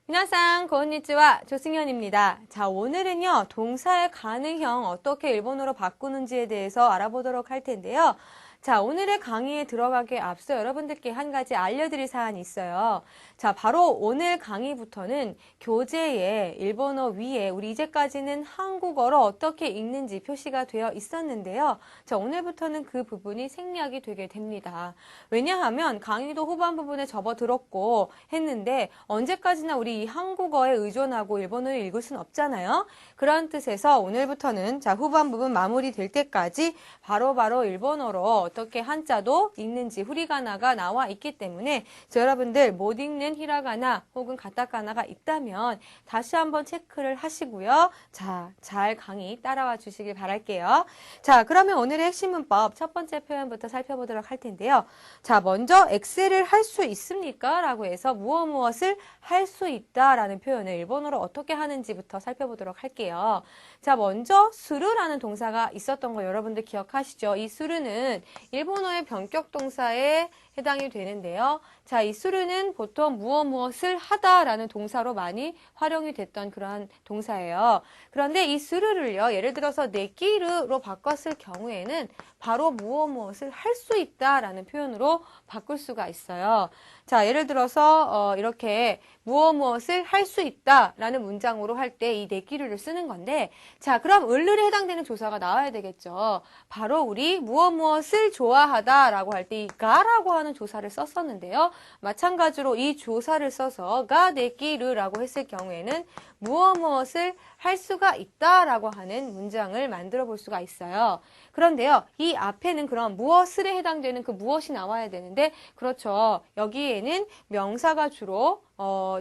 미나상 고은니치와 조승현입니다. 자, 오늘은요, 동사의 가능형 어떻게 일본어로 바꾸는지에 대해서 알아보도록 할 텐데요. 자, 오늘의 강의에 들어가기에 앞서 여러분들께 한 가지 알려드릴 사안이 있어요. 자, 바로 오늘 강의부터는 교재에 일본어 위에 우리 이제까지는 한국어로 어떻게 읽는지 표시가 되어 있었는데요. 자, 오늘부터는 그 부분이 생략이 되게 됩니다. 왜냐하면 강의도 후반 부분에 접어들었고 했는데 언제까지나 우리 이 한국어에 의존하고 일본어를 읽을 수는 없잖아요. 그런 뜻에서 오늘부터는 자, 후반 부분 마무리될 때까지 바로바로 일본어로 어떻게 한자도 읽는지 후리가나가 나와 있기 때문에 여러분들 못 읽는 히라가나 혹은 가타카나가 있다면 다시 한번 체크를 하시고요. 자, 잘 강의 따라와 주시길 바랄게요. 자, 그러면 오늘의 핵심 문법 첫 번째 표현부터 살펴보도록 할 텐데요. 자, 먼저 엑셀을 할 수 있습니까? 라고 해서 무엇을 할 수 있다 라는 표현을 일본어로 어떻게 하는지부터 살펴보도록 할게요. 자, 먼저 수르라는 동사가 있었던 거 여러분들 기억하시죠? 이 수르는 일본어의 변격 동사에 해당이 되는데요. 자, 이 수르는 보통 무엇을 하다라는 동사로 많이 활용이 됐던 그러한 동사예요. 그런데 이 수르를요, 예를 들어서 네기르로 바꿨을 경우에는 바로 무엇을 할 수 있다라는 표현으로 바꿀 수가 있어요. 자, 예를 들어서 이렇게 무엇을 할 수 있다라는 문장으로 할 때 이 네기르를 쓰는 건데, 자, 그럼 을을에 해당되는 조사가 나와야 되겠죠. 바로 우리 무엇을 좋아하다라고 할 때 이 가라고 하는 조사를 썼었는데요. 마찬가지로 이 조사를 써서 가 네기르라고 했을 경우에는 무엇을 할 수가 있다라고 하는 문장을 만들어 볼 수가 있어요. 그런데요, 이 앞에는 그럼 무엇을에 해당되는 그 무엇이 나와야 되는데, 그렇죠. 여기에는 명사가 주로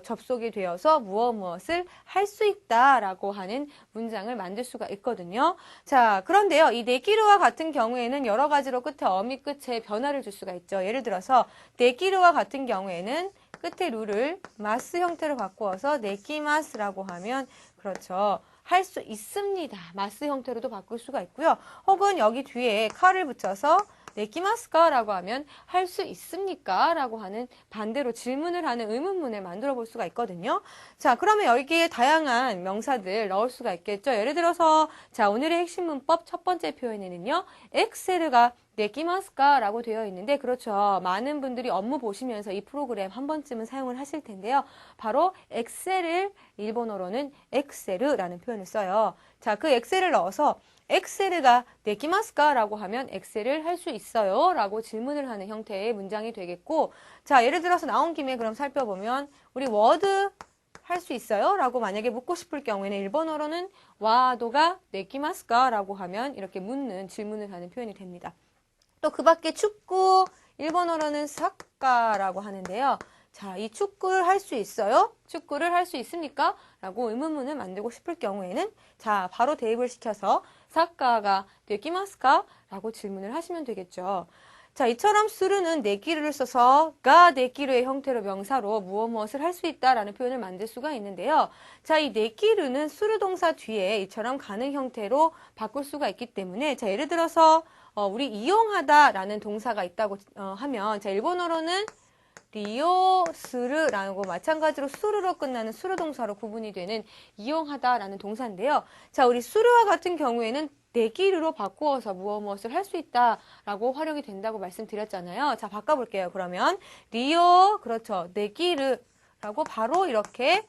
접속이 되어서 무엇을 할 수 있다라고 하는 문장을 만들 수가 있거든요. 자, 그런데요, 이 네기르와 같은 경우에는 여러 가지로 끝에 어미 끝에 변화를 줄 수가 있죠. 예를 들어서 네기르와 같은 경우에는 끝에 루를 마스 형태로 바꾸어서 네기마스라고 하면 그렇죠. 할 수 있습니다. 마스 형태로도 바꿀 수가 있고요. 혹은 여기 뒤에 카를 붙여서 네기마스까? 라고 하면 할 수 있습니까? 라고 하는 반대로 질문을 하는 의문문을 만들어 볼 수가 있거든요. 자, 그러면 여기에 다양한 명사들 넣을 수가 있겠죠. 예를 들어서 자, 오늘의 핵심 문법 첫 번째 표현에는요. 엑셀가 네기마스까? 라고 되어 있는데 그렇죠. 많은 분들이 업무 보시면서 이 프로그램 한 번쯤은 사용을 하실 텐데요. 바로 엑셀을 일본어로는 엑셀이라는 표현을 써요. 자, 그 엑셀을 넣어서 엑셀가 네기마스까? 라고 하면 엑셀을 할 수 있어요 라고 질문을 하는 형태의 문장이 되겠고, 자, 예를 들어서 나온 김에 그럼 살펴보면 우리 워드 할 수 있어요? 라고 만약에 묻고 싶을 경우에는 일본어로는 와도가 네기마스까? 라고 하면 이렇게 묻는 질문을 하는 표현이 됩니다. 또 그 밖에 축구, 일본어로는 사카라고 하는데요. 자, 이 축구를 할 수 있어요? 축구를 할 수 있습니까? 라고 의문문을 만들고 싶을 경우에는 자, 바로 대입을 시켜서 사카가 되기마스까? 라고 질문을 하시면 되겠죠. 자, 이처럼 수르는 네기르를 써서 가 네기르의 형태로 명사로 무엇을 할 수 있다라는 표현을 만들 수가 있는데요. 자, 이 네기르는 수르 동사 뒤에 이처럼 가능 형태로 바꿀 수가 있기 때문에 자, 예를 들어서 우리 이용하다라는 동사가 있다고 하면 자, 일본어로는 리오스르라고 마찬가지로 수르로 끝나는 수르 동사로 구분이 되는 이용하다라는 동사인데요. 자, 우리 수르와 같은 경우에는 네기르로 바꾸어서 무엇을 할 수 있다라고 활용이 된다고 말씀드렸잖아요. 자, 바꿔볼게요. 그러면 리오, 그렇죠. 네기르라고 바로 이렇게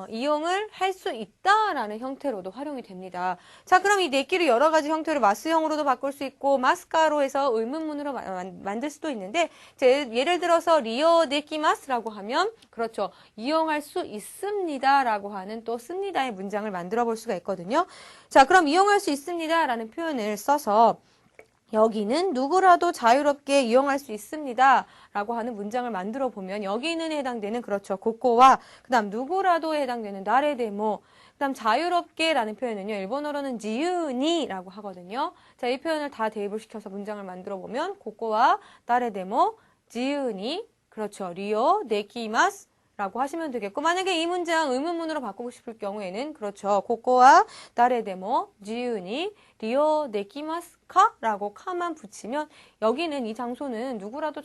이용을 할 수 있다라는 형태로도 활용이 됩니다. 자, 그럼 이 네기를 여러 가지 형태로 마스형으로도 바꿀 수 있고 마스카로 해서 의문문으로 만들 수도 있는데 예를 들어서 리오 네기마스라고 하면 그렇죠. 이용할 수 있습니다라고 하는 또 씁니다의 문장을 만들어 볼 수가 있거든요. 자, 그럼 이용할 수 있습니다라는 표현을 써서 여기는 누구라도 자유롭게 이용할 수 있습니다. 라고 하는 문장을 만들어 보면 여기는 해당되는 그렇죠. 고코와 그 다음 누구라도에 해당되는 나레데모 그 다음 자유롭게 라는 표현은요. 일본어로는 지유니 라고 하거든요. 자, 이 표현을 다 대입을 시켜서 문장을 만들어 보면 고코와 나레데모 지유니 그렇죠. 리오 네기마스 라고 하시면 되겠고, 만약에 이 문장 의문문으로 바꾸고 싶을 경우에는, 그렇죠. 고코와 다레데모 지유니 리오 데키마스카? 라고 카만 붙이면, 여기는 이 장소는 누구라도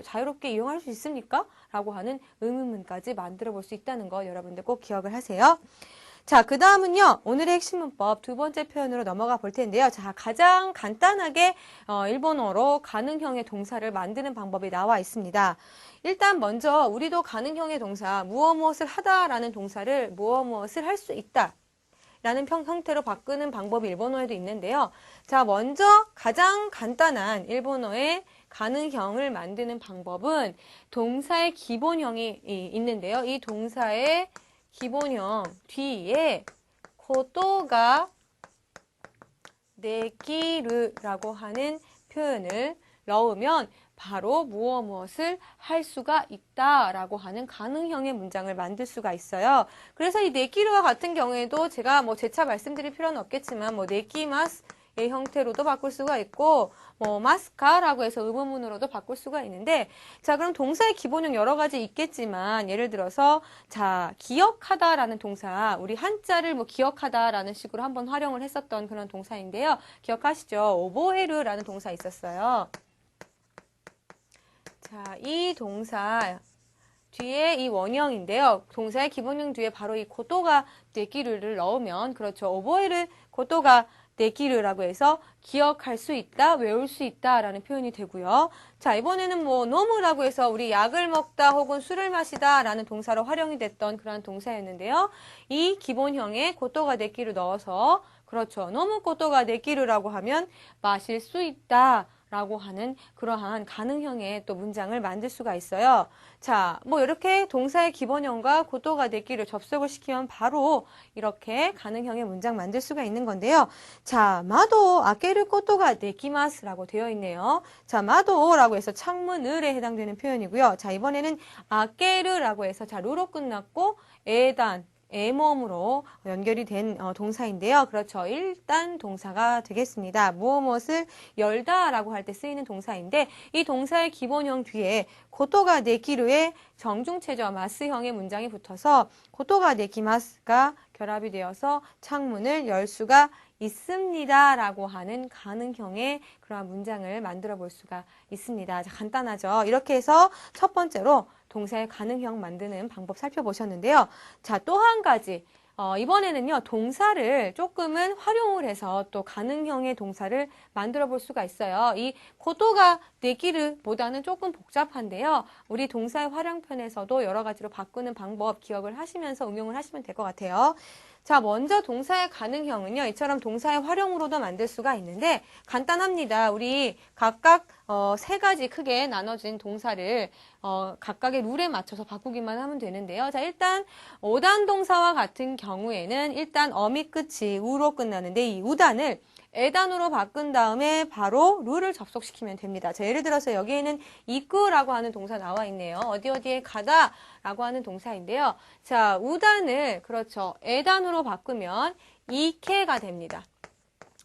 자유롭게 이용할 수 있습니까? 라고 하는 의문문까지 만들어 볼 수 있다는 거 여러분들 꼭 기억을 하세요. 자, 그 다음은요, 오늘의 핵심 문법 두 번째 표현으로 넘어가 볼 텐데요. 자, 가장 간단하게 일본어로 가능형의 동사를 만드는 방법이 나와 있습니다. 일단 먼저 우리도 가능형의 동사, 무엇을 하다라는 동사를 무엇을 할 수 있다 라는 형태로 바꾸는 방법이 일본어에도 있는데요. 자, 먼저 가장 간단한 일본어의 가능형을 만드는 방법은 동사의 기본형이 있는데요. 이 동사의 기본형 뒤에 고도가 데키르라고 하는 표현을 넣으면 바로 무엇을 할 수가 있다라고 하는 가능형의 문장을 만들 수가 있어요. 그래서 이 데키르와 같은 경우에도 제가 재차 말씀드릴 필요는 없겠지만 데키마스의 형태로도 바꿀 수가 있고 마스카라고 해서 의문문으로도 바꿀 수가 있는데, 자, 그럼 동사의 기본형 여러 가지 있겠지만 예를 들어서 자, 기억하다라는 동사, 우리 한자를 기억하다라는 식으로 한번 활용을 했었던 그런 동사인데요. 기억하시죠? 오보에르라는 동사 있었어요. 자, 이 동사 뒤에 이 원형인데요. 동사의 기본형 뒤에 바로 이 고도가 데키르를 넣으면, 그렇죠. 오보에르 고도가 데키르라고 해서 기억할 수 있다, 외울 수 있다라는 표현이 되고요. 자, 이번에는 노무라고 해서 우리 약을 먹다 혹은 술을 마시다 라는 동사로 활용이 됐던 그런 동사였는데요. 이 기본형에 고도가 데키르 넣어서, 그렇죠. 노무 고도가 데키르라고 하면 마실 수 있다 라고 하는 그러한 가능형의 또 문장을 만들 수가 있어요. 자, 이렇게 동사의 기본형과 고도가 데키르 접속을 시키면 바로 이렇게 가능형의 문장 만들 수가 있는 건데요. 자, 마도 아케르 고도가 데키마스라고 되어 있네요. 자, 마도라고 해서 창문을에 해당되는 표현이고요. 자, 이번에는 아케르라고 해서 자, 루로 끝났고 에단 애모음으로 연결이 된 동사인데요. 그렇죠. 일단 동사가 되겠습니다. 무엇을 열다라고 할 때 쓰이는 동사인데, 이 동사의 기본형 뒤에 고토가 데키르의 정중체조 마스형의 문장이 붙어서 고토가 데키마스가 결합이 되어서 창문을 열 수가 있습니다 라고 하는 가능형의 그러한 문장을 만들어 볼 수가 있습니다. 자, 간단하죠. 이렇게 해서 첫 번째로 동사의 가능형 만드는 방법 살펴보셨는데요. 자, 또 한 가지. 이번에는요, 동사를 조금은 활용을 해서 또 가능형의 동사를 만들어 볼 수가 있어요. 이 고도가 데키르보다는 조금 복잡한데요. 우리 동사의 활용편에서도 여러 가지로 바꾸는 방법 기억을 하시면서 응용을 하시면 될 것 같아요. 자, 먼저 동사의 가능형은요, 이처럼 동사의 활용으로도 만들 수가 있는데 간단합니다. 우리 각각 세 가지 크게 나눠진 동사를 각각의 룰에 맞춰서 바꾸기만 하면 되는데요. 자, 일단 오단 동사와 같은 경우에는 일단 어미 끝이 우로 끝나는데 이 우단을 에단으로 바꾼 다음에 바로 룰을 접속시키면 됩니다. 자, 예를 들어서 여기에는 이끄라고 하는 동사 나와 있네요. 어디에 가다 라고 하는 동사인데요. 자, 우단을, 그렇죠. 에단으로 바꾸면 이케가 됩니다.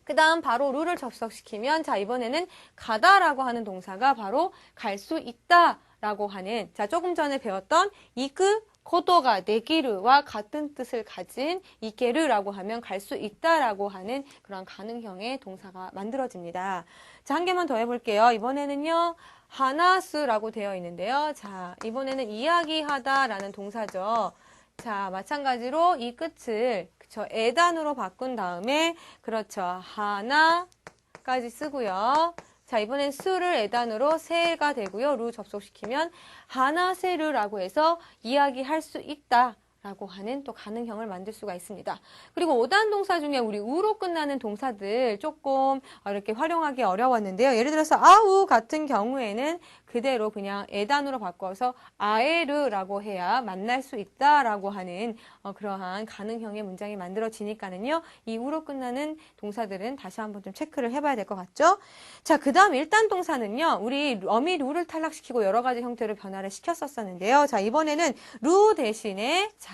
그 다음 바로 룰을 접속시키면, 자, 이번에는 가다라고 하는 동사가 바로 갈 수 있다라고 하는, 자, 조금 전에 배웠던 이끄 고도가 데키르와 같은 뜻을 가진 이케르라고 하면 갈 수 있다라고 하는 그런 가능형의 동사가 만들어집니다. 자, 한 개만 더 해볼게요. 이번에는요, 하나스라고 되어 있는데요. 자, 이번에는 이야기하다라는 동사죠. 자, 마찬가지로 이 끝을 그쵸, 에단으로 바꾼 다음에 그렇죠, 하나까지 쓰고요. 자, 이번엔 수를 에단으로 세가 되고요. 루 접속시키면 하나세르라고 해서 이야기할 수 있다 라고 하는 또 가능형을 만들 수가 있습니다. 그리고 오단 동사 중에 우리 우로 끝나는 동사들 조금 이렇게 활용하기 어려웠는데요. 예를 들어서 아우 같은 경우에는 그대로 그냥 에단으로 바꿔서 아에르라고 해야 만날 수 있다라고 하는 그러한 가능형의 문장이 만들어지니까는요. 이 우로 끝나는 동사들은 다시 한번 좀 체크를 해봐야 될 것 같죠? 자, 그 다음 일단 동사는요. 우리 어미 루를 탈락시키고 여러 가지 형태로 변화를 시켰었는데요. 자, 이번에는 루 대신에 자,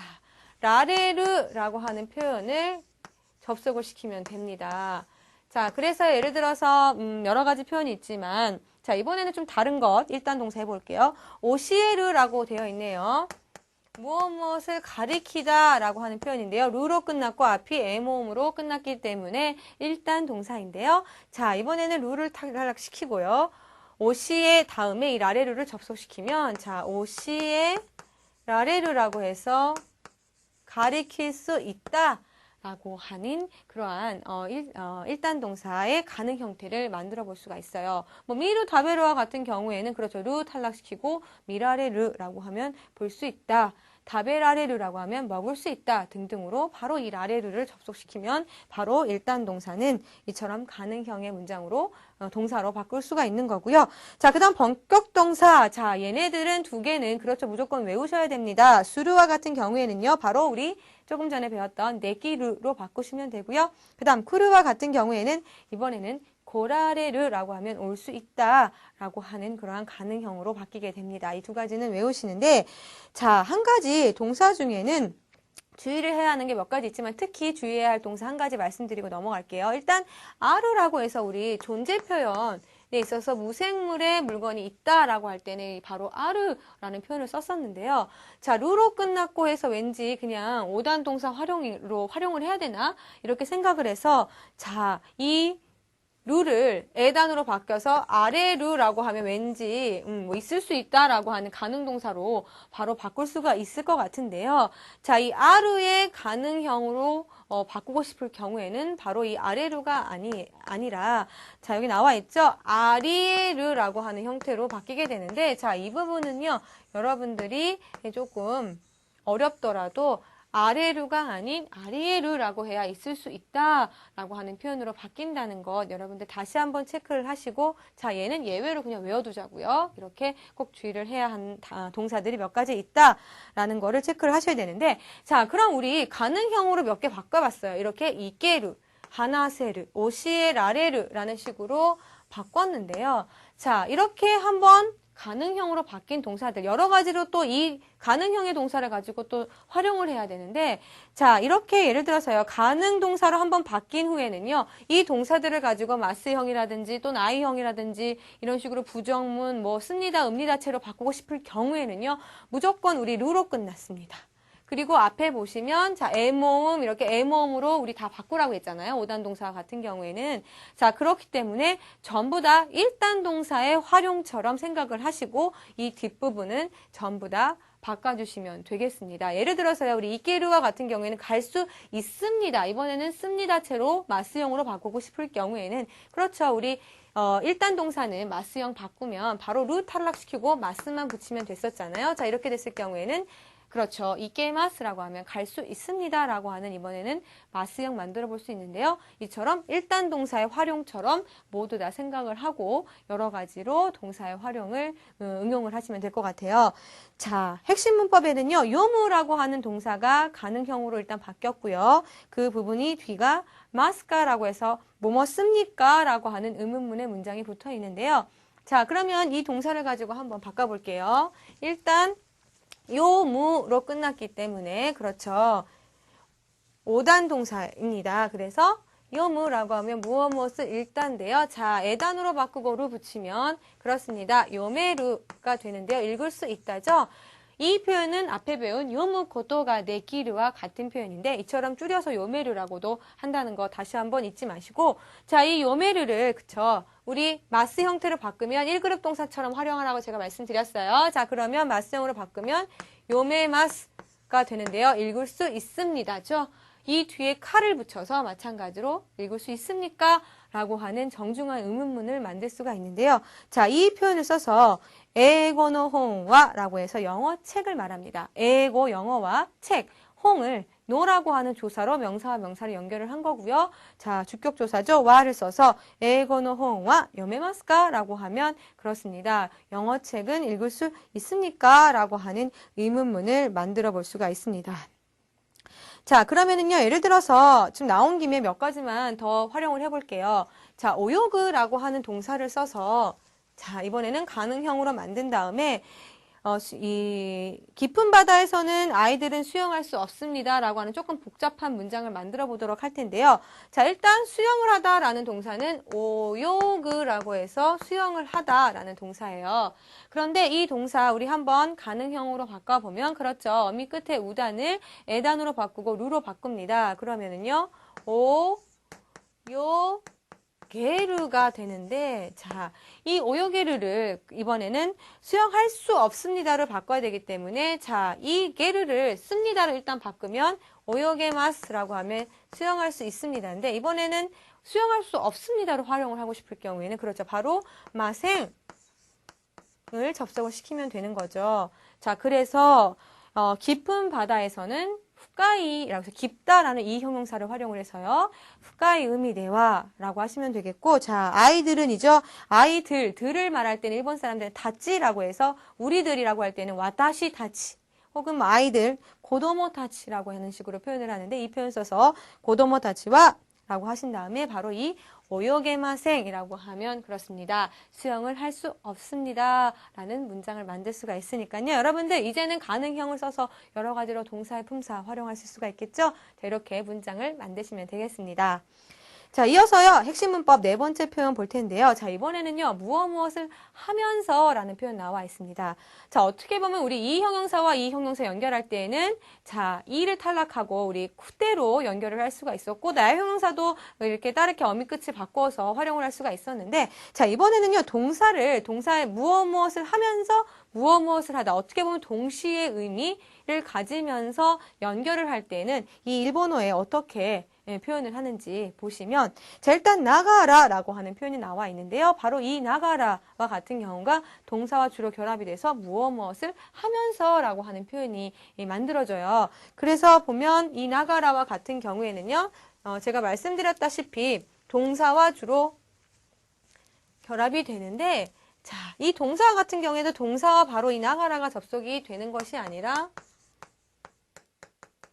라레르라고 하는 표현을 접속을 시키면 됩니다. 자, 그래서 예를 들어서 여러 가지 표현이 있지만 자, 이번에는 좀 다른 것 일단 동사 해볼게요. 오시에르라고 되어 있네요. 무엇을 가리키다 라고 하는 표현인데요. 루로 끝났고 앞이 애모음으로 끝났기 때문에 일단 동사인데요. 자, 이번에는 루를 탈락시키고요. 오시에 다음에 이 라레루를 접속시키면 자, 오시에 라레루라고 해서 가리킬 수 있다 라고 하는 그러한 일단 동사의 가능 형태를 만들어 볼 수가 있어요. 뭐 미루 다베르와 같은 경우에는 그렇죠. 루 탈락시키고 미라레르라고 하면 볼 수 있다. 다베라레르라고 하면 먹을 수 있다 등등으로 바로 이 라레르를 접속시키면 바로 일단 동사는 이처럼 가능형의 문장으로 동사로 바꿀 수가 있는 거고요. 자, 그다음 본격 동사. 자, 얘네들은 두 개는 그렇죠. 무조건 외우셔야 됩니다. 수르와 같은 경우에는요. 바로 우리 조금 전에 배웠던 네기르로 바꾸시면 되고요. 그다음 쿠르와 같은 경우에는 이번에는 고라레르라고 하면 올 수 있다라고 하는 그러한 가능형으로 바뀌게 됩니다. 이 두 가지는 외우시는데 자, 한 가지 동사 중에는 주의를 해야 하는 게 몇 가지 있지만 특히 주의해야 할 동사 한 가지 말씀드리고 넘어갈게요. 일단 아르라고 해서 우리 존재 표현에 있어서 무생물의 물건이 있다라고 할 때는 바로 아르라는 표현을 썼었는데요. 자, 루로 끝났고 해서 왠지 그냥 오단 동사 활용을 해야 되나 이렇게 생각을 해서 자, 이 루를 에단으로 바뀌어서 아래루라고 하면 왠지 뭐 있을 수 있다라고 하는 가능동사로 바로 바꿀 수가 있을 것 같은데요. 자, 이 아르의 가능형으로 바꾸고 싶을 경우에는 바로 이 아래루가 아니라 자, 여기 나와 있죠? 아리에르라고 하는 형태로 바뀌게 되는데 자, 이 부분은요. 여러분들이 조금 어렵더라도 아레루가 아닌 아리에르라고 해야 있을 수 있다라고 하는 표현으로 바뀐다는 것 여러분들 다시 한번 체크를 하시고 자, 얘는 예외로 그냥 외워두자고요. 이렇게 꼭 주의를 해야 하는 동사들이 몇 가지 있다라는 거를 체크를 하셔야 되는데 자, 그럼 우리 가능형으로 몇 개 바꿔봤어요. 이렇게 이케르, 하나세르, 오시에 라레르라는 식으로 바꿨는데요. 자, 이렇게 한번 가능형으로 바뀐 동사들 여러 가지로 또 이 가능형의 동사를 가지고 또 활용을 해야 되는데 자, 이렇게 예를 들어서요. 가능 동사로 한번 바뀐 후에는요. 이 동사들을 가지고 마스형이라든지 또 나이형이라든지 이런 식으로 부정문 뭐 씁니다, 읍니다체로 바꾸고 싶을 경우에는요. 무조건 우리 루로 끝났습니다. 그리고 앞에 보시면 자, 애모음 이렇게 애모음으로 우리 다 바꾸라고 했잖아요. 오단 동사 같은 경우에는 자, 그렇기 때문에 전부 다 일단 동사의 활용처럼 생각을 하시고 이 뒷부분은 전부 다 바꿔주시면 되겠습니다. 예를 들어서요. 우리 이케르와 같은 경우에는 갈 수 있습니다. 이번에는 씁니다체로 마스형으로 바꾸고 싶을 경우에는 그렇죠. 우리 일단 동사는 마스형 바꾸면 바로 루 탈락시키고 마스만 붙이면 됐었잖아요. 자, 이렇게 됐을 경우에는 그렇죠. 이케마스라고 하면 갈 수 있습니다 라고 하는 이번에는 마스형 만들어 볼 수 있는데요. 이처럼 일단 동사의 활용처럼 모두 다 생각을 하고 여러 가지로 동사의 활용을 응용을 하시면 될 것 같아요. 자, 핵심 문법에는요. 요무라고 하는 동사가 가능형으로 일단 바뀌었고요. 그 부분이 뒤가 마스카라고 해서 뭐뭐 씁니까? 라고 하는 의문문의 문장이 붙어 있는데요. 자, 그러면 이 동사를 가지고 한번 바꿔볼게요. 일단 요무로 끝났기 때문에 그렇죠. 5단 동사입니다. 그래서 요무라고 하면 무엇을 일단인데요. 자, 에단으로 바꾸고 루 붙이면 그렇습니다. 요메루가 되는데요. 읽을 수 있다죠. 이 표현은 앞에 배운 요무 고토가 네기르와 같은 표현인데 이처럼 줄여서 요메르라고도 한다는 거 다시 한번 잊지 마시고 자, 이 요메르를 그쵸. 우리 마스 형태로 바꾸면 1그룹 동사처럼 활용하라고 제가 말씀드렸어요. 자, 그러면 마스형으로 바꾸면 요메마스가 되는데요. 읽을 수 있습니다죠. 이 뒤에 카를 붙여서 마찬가지로 읽을 수 있습니까? 라고 하는 정중한 의문문을 만들 수가 있는데요. 자, 이 표현을 써서 에고노 홍와 라고 해서 영어 책을 말합니다. 에고 영어와 책, 홍을 노라고 하는 조사로 명사와 명사를 연결을 한 거고요. 자, 주격 조사죠. 와를 써서 에고노 홍와 요메마스까? 라고 하면 그렇습니다. 영어 책은 읽을 수 있습니까? 라고 하는 의문문을 만들어 볼 수가 있습니다. 자, 그러면은요, 예를 들어서 지금 나온 김에 몇 가지만 더 활용을 해볼게요. 자, 오요그라고 하는 동사를 써서 자, 이번에는 가능형으로 만든 다음에 이 깊은 바다에서는 아이들은 수영할 수 없습니다라고 하는 조금 복잡한 문장을 만들어 보도록 할 텐데요. 자, 일단 수영을 하다라는 동사는 오요그라고 해서 수영을 하다라는 동사예요. 그런데 이 동사 우리 한번 가능형으로 바꿔보면 그렇죠. 어미 끝에 우단을 에단으로 바꾸고 루로 바꿉니다. 그러면은요. 게르가 되는데, 자, 이 오요게르를 이번에는 수영할 수 없습니다를 바꿔야 되기 때문에, 자, 이 게르를 씁니다를 일단 바꾸면 오요게마스라고 하면 수영할 수 있습니다인데, 이번에는 수영할 수 없습니다로 활용을 하고 싶을 경우에는, 그렇죠. 바로 마생을 접속을 시키면 되는 거죠. 자, 그래서 깊은 바다에서는 후카이라고 해서 깊다라는 이 형용사를 활용을 해서요. 후카이 우미데와라고 하시면 되겠고, 자, 아이들은이죠. 들을 말할 때는 일본 사람들은 타치라고 해서 우리들이라고 할 때는 와타시 타치 혹은 뭐 아이들 고도모 타치라고 하는 식으로 표현을 하는데 이 표현 써서 고도모 타치와 라고 하신 다음에 바로 이 오요게마생이라고 하면 그렇습니다. 수영을 할 수 없습니다. 라는 문장을 만들 수가 있으니까요. 여러분들 이제는 가능형을 써서 여러 가지로 동사의 품사 활용하실 수가 있겠죠? 자, 이렇게 문장을 만드시면 되겠습니다. 자, 이어서요. 핵심 문법 네 번째 표현 볼 텐데요. 자, 이번에는요. 무엇을 하면서 라는 표현 나와 있습니다. 자, 어떻게 보면 우리 이 형용사와 이 형용사 연결할 때에는 자, 이를 탈락하고 우리 그대로 연결을 할 수가 있었고 나의 형용사도 이렇게 따르게 어미 끝을 바꿔서 활용을 할 수가 있었는데 자, 이번에는요. 동사의 무엇을 하면서 무엇을 하다. 어떻게 보면 동시의 의미를 가지면서 연결을 할 때는 이 일본어에 어떻게 표현을 하는지 보시면 자, 일단 나가라라고 하는 표현이 나와 있는데요. 바로 이 나가라와 같은 경우가 동사와 주로 결합이 돼서 무엇을 하면서라고 하는 표현이 만들어져요. 그래서 보면 이 나가라와 같은 경우에는요. 제가 말씀드렸다시피 동사와 주로 결합이 되는데 자, 이 동사 같은 경우에도 동사와 바로 이 나가라가 접속이 되는 것이 아니라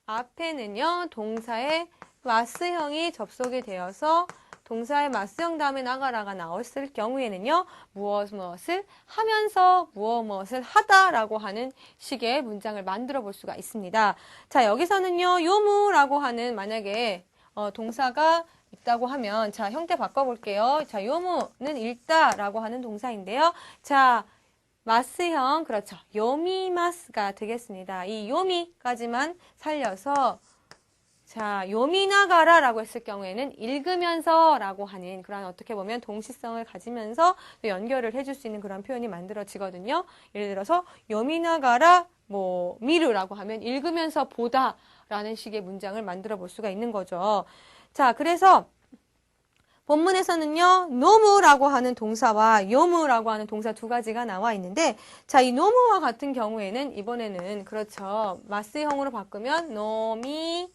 앞에는요. 동사의 마스형이 접속이 되어서 동사의 마스형 다음에 나가라가 나왔을 경우에는요. 무엇을 하면서 무엇을 하다라고 하는 식의 문장을 만들어 볼 수가 있습니다. 자, 여기서는요. 요무라고 하는 만약에 동사가 있다고 하면 자, 형태 바꿔볼게요. 자, 요무는 읽다라고 하는 동사인데요. 자, 마스형 그렇죠. 요미마스가 되겠습니다. 이 요미까지만 살려서 자, 요미나가라라고 했을 경우에는 읽으면서라고 하는 그런 어떻게 보면 동시성을 가지면서 연결을 해줄 수 있는 그런 표현이 만들어지거든요. 예를 들어서 요미나가라 미루라고 하면 읽으면서 보다라는 식의 문장을 만들어 볼 수가 있는 거죠. 자, 그래서 본문에서는요, 노무라고 하는 동사와 요무라고 하는 동사 두 가지가 나와 있는데, 자, 이 노무와 같은 경우에는 이번에는 그렇죠. 마스형으로 바꾸면 노미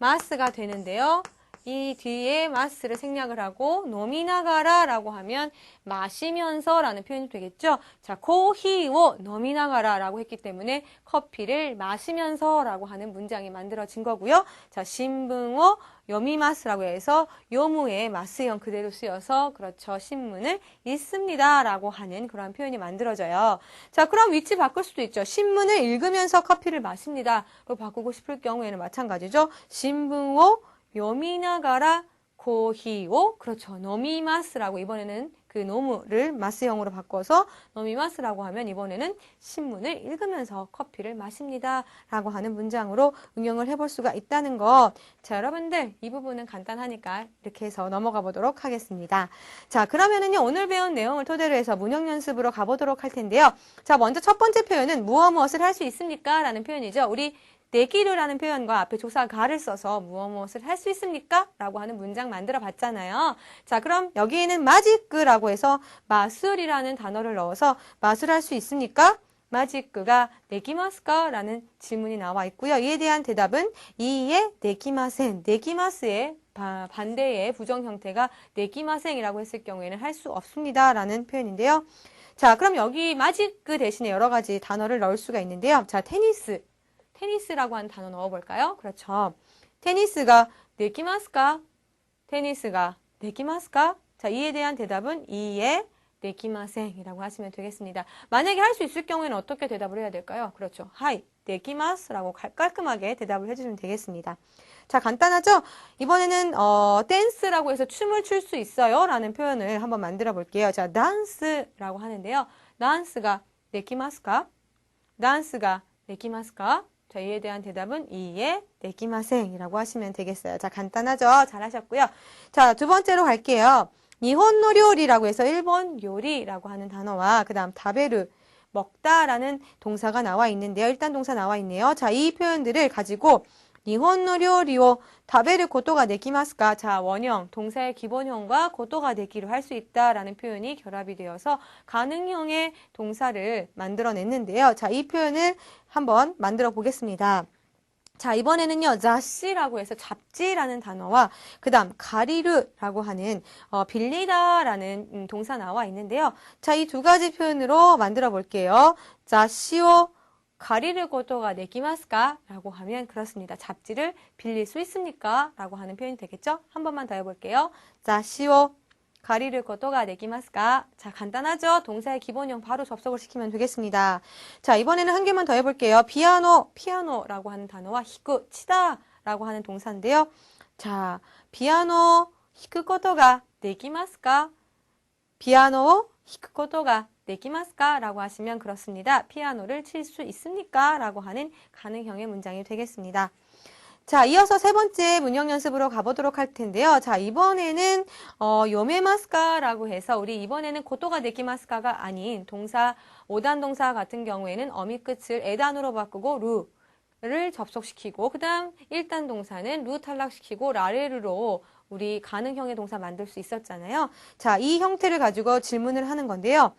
마스가 되는데요. 이 뒤에 마스를 생략을 하고 노미나가라라고 하면 마시면서라는 표현이 되겠죠. 자, 코히오 노미나가라라고 했기 때문에 커피를 마시면서라고 하는 문장이 만들어진 거고요. 자, 신문を요미마스라고 해서 요무의 마스형 그대로 쓰여서 그렇죠. 신문을 읽습니다라고 하는 그런 표현이 만들어져요. 자, 그럼 위치 바꿀 수도 있죠. 신문을 읽으면서 커피를 마십니다로 바꾸고 싶을 경우에는 마찬가지죠. 신문を요미나가라 코히오 그렇죠. 노미마스라고 이번에는 그 노무를 마스형으로 바꿔서 노미마스라고 하면 이번에는 신문을 읽으면서 커피를 마십니다 라고 하는 문장으로 응용을 해볼 수가 있다는 거. 자, 여러분들 이 부분은 간단하니까 이렇게 해서 넘어가 보도록 하겠습니다. 자, 그러면은요 오늘 배운 내용을 토대로 해서 문형 연습으로 가보도록 할 텐데요. 자, 먼저 첫 번째 표현은 무엇을 할 수 있습니까? 라는 표현이죠. 우리 내기르라는 표현과 앞에 조사 가를 써서 무엇을 할 수 있습니까? 라고 하는 문장 만들어 봤잖아요. 자, 그럼 여기에는 마지크라고 해서 마술이라는 단어를 넣어서 마술할 수 있습니까? 마지크가 네기마스까? 라는 질문이 나와 있고요. 이에 대한 대답은 이에 네기마센, 네기마스의 반대의 부정 형태가 네기마센이라고 했을 경우에는 할 수 없습니다. 라는 표현인데요. 자, 그럼 여기 마지크 대신에 여러 가지 단어를 넣을 수가 있는데요. 자, 테니스라고 하는 단어 넣어볼까요? 그렇죠. 테니스가 되기마스까? 테니스가 되기마스까? 자, 이에 대한 대답은 이에 되기마센이라고 하시면 되겠습니다. 만약에 할 수 있을 경우에는 어떻게 대답을 해야 될까요? 그렇죠. 하이, 되기마스라고 깔끔하게 대답을 해주시면 되겠습니다. 자, 간단하죠? 이번에는 댄스라고 해서 춤을 출 수 있어요 라는 표현을 한번 만들어 볼게요. 자, 댄스라고 하는데요. 댄스가 되기마스까? 댄스가 되기마스까? 자, 이에 대한 대답은 이에 되기마센이라고 하시면 되겠어요. 자, 간단하죠? 잘하셨고요. 자, 두 번째로 갈게요. 일본 요리라고 해서 일본 요리라고 하는 단어와 그 다음 다베르 먹다라는 동사가 나와 있는데요. 일단 동사 나와 있네요. 자, 이 표현들을 가지고 일본 요리を 食べることができますか? 자, 원형, 동사의 기본형과 고도가 되기로 할 수 있다라는 표현이 결합이 되어서 가능형의 동사를 만들어냈는데요. 자, 이 표현을 한번 만들어 보겠습니다. 자, 이번에는요, 자시라고 해서 잡지라는 단어와 그 다음 가리르라고 하는 빌리다라는 동사 나와 있는데요. 자, 이 두 가지 표현으로 만들어 볼게요. 자시오 가리를 고도가 되기마스까? 라고 하면 그렇습니다. 잡지를 빌릴 수 있습니까? 라고 하는 표현이 되겠죠? 한 번만 더 해볼게요. 자시오 가리를 고도가 되기마스까? 자, 간단하죠? 동사의 기본형 바로 접속을 시키면 되겠습니다. 자, 이번에는 한 개만 더 해볼게요. 피아노라고 하는 단어와 히쿠, 치다 라고 하는 동사인데요. 자, 피아노 히쿠 고도가 되기마스까? 피아노 히쿠 고도가 되기마스까? 라고 하시면 그렇습니다. 피아노를 칠 수 있습니까? 라고 하는 가능형의 문장이 되겠습니다. 자, 이어서 세 번째 문형 연습으로 가보도록 할 텐데요. 자, 이번에는 요메마스까? 라고 해서 우리 이번에는 고도가 되기마스까가 아닌 동사, 5단 동사 같은 경우에는 어미 끝을 에단으로 바꾸고 루를 접속시키고 그 다음 1단 동사는 루 탈락시키고 라레르로 우리 가능형의 동사 만들 수 있었잖아요. 자, 이 형태를 가지고 질문을 하는 건데요.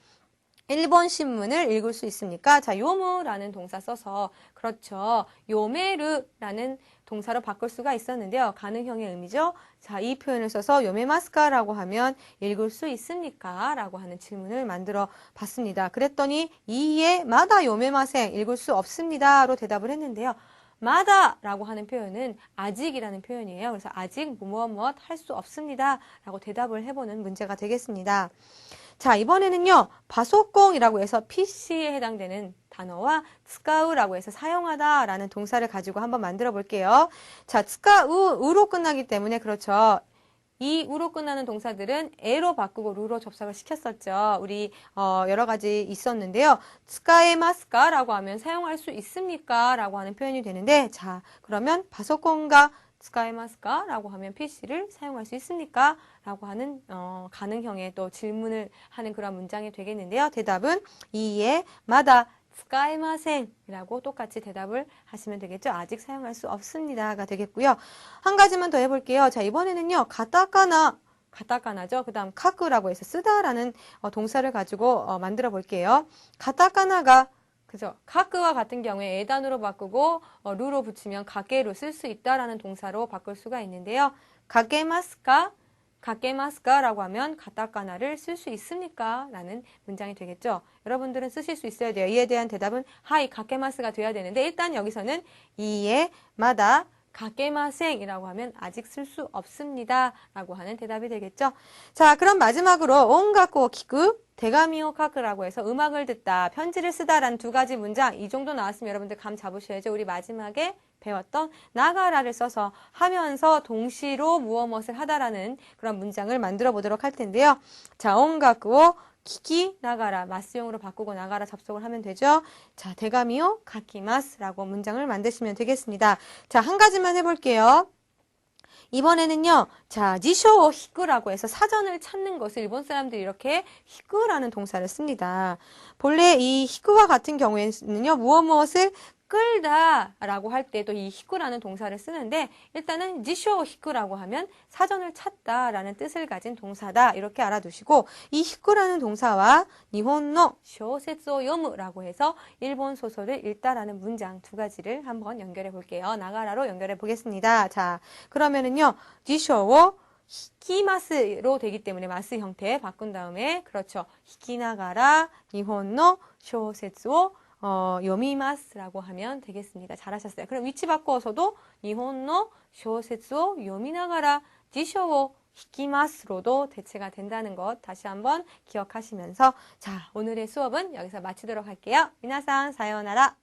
일본 신문을 읽을 수 있습니까? 자, 요무라는 동사 써서 그렇죠. 요메르라는 동사로 바꿀 수가 있었는데요. 가능형의 의미죠. 자, 이 표현을 써서 요메마스카라고 하면 읽을 수 있습니까? 라고 하는 질문을 만들어 봤습니다. 그랬더니 이에 마다 요메마생 읽을 수 없습니다로 대답을 했는데요. 마다라고 하는 표현은 아직이라는 표현이에요. 그래서 아직 무엇 할 수 없습니다. 라고 대답을 해보는 문제가 되겠습니다. 자, 이번에는요, 파소콩이라고 해서 PC에 해당되는 단어와 쓰까우라고 해서 사용하다 라는 동사를 가지고 한번 만들어 볼게요. 자, 쓰까우로 끝나기 때문에 그렇죠. 이 우로 끝나는 동사들은 에로 바꾸고 루로 접속을 시켰었죠. 우리 여러 가지 있었는데요. 쓰까에마스까? 라고 하면 사용할 수 있습니까? 라고 하는 표현이 되는데 자, 그러면 파소콩가 쓰까에마스까? 라고 하면 PC를 사용할 수 있습니까? 라고 하는 가능형의 또 질문을 하는 그런 문장이 되겠는데요. 대답은 이에 마다 쓰까이마센이라고 똑같이 대답을 하시면 되겠죠. 아직 사용할 수 없습니다가 되겠고요. 한 가지만 더 해볼게요. 자, 이번에는요. 가타카나죠. 그 다음 카쿠라고 해서 쓰다라는 동사를 가지고 만들어 볼게요. 가타카나가 그죠? 카크와 같은 경우에 에단으로 바꾸고 루로 붙이면 가게로 쓸 수 있다라는 동사로 바꿀 수가 있는데요. 가게마스까? 가게마스까라고 하면 가타카나를 쓸 수 있습니까? 라는 문장이 되겠죠. 여러분들은 쓰실 수 있어야 돼요. 이에 대한 대답은 하이 가게마스가 돼야 되는데 일단 여기서는 이에 마다 가게마생이라고 하면 아직 쓸 수 없습니다. 라고 하는 대답이 되겠죠. 자, 그럼 마지막으로 온가쿠 키쿠 대가미오 카크라고 해서 음악을 듣다, 편지를 쓰다라는 두 가지 문장 이 정도 나왔으면 여러분들 감 잡으셔야죠. 우리 마지막에 배웠던 나가라를 써서 하면서 동시로 무엇을 하다라는 그런 문장을 만들어 보도록 할 텐데요. 자, 온가쿠오 키키 나가라 마스용으로 바꾸고 나가라 접속을 하면 되죠. 자, 대가미오 가키마스라고 문장을 만드시면 되겠습니다. 자, 한 가지만 해볼게요. 이번에는요, 자, 지쇼 히쿠라고 해서 사전을 찾는 것을 일본 사람들이 이렇게 히쿠라는 동사를 씁니다. 본래 이 히쿠와 같은 경우에는요, 무엇을 끌다라고 할 때도 이 히쿠라는 동사를 쓰는데 일단은 지쇼 히쿠라고 하면 사전을 찾다라는 뜻을 가진 동사다 이렇게 알아두시고 이 히쿠라는 동사와 니혼노 쇼세츠오 요무라고 해서 일본 소설을 읽다라는 문장 두 가지를 한번 연결해 볼게요. 나가라로 연결해 보겠습니다. 자, 그러면은요 지쇼오 히키마스로 되기 때문에 마스 형태 바꾼 다음에 그렇죠. 히키나가라 니혼노 쇼세츠오 요미마스라고 하면 되겠습니다. 잘하셨어요. 그럼 위치 바꾸어서도 일본의 쇼세츠を 読みながら辞書を 히키마스로도 대체가 된다는 것 다시 한번 기억하시면서 자, 오늘의 수업은 여기서 마치도록 할게요. 미나상 사요나라.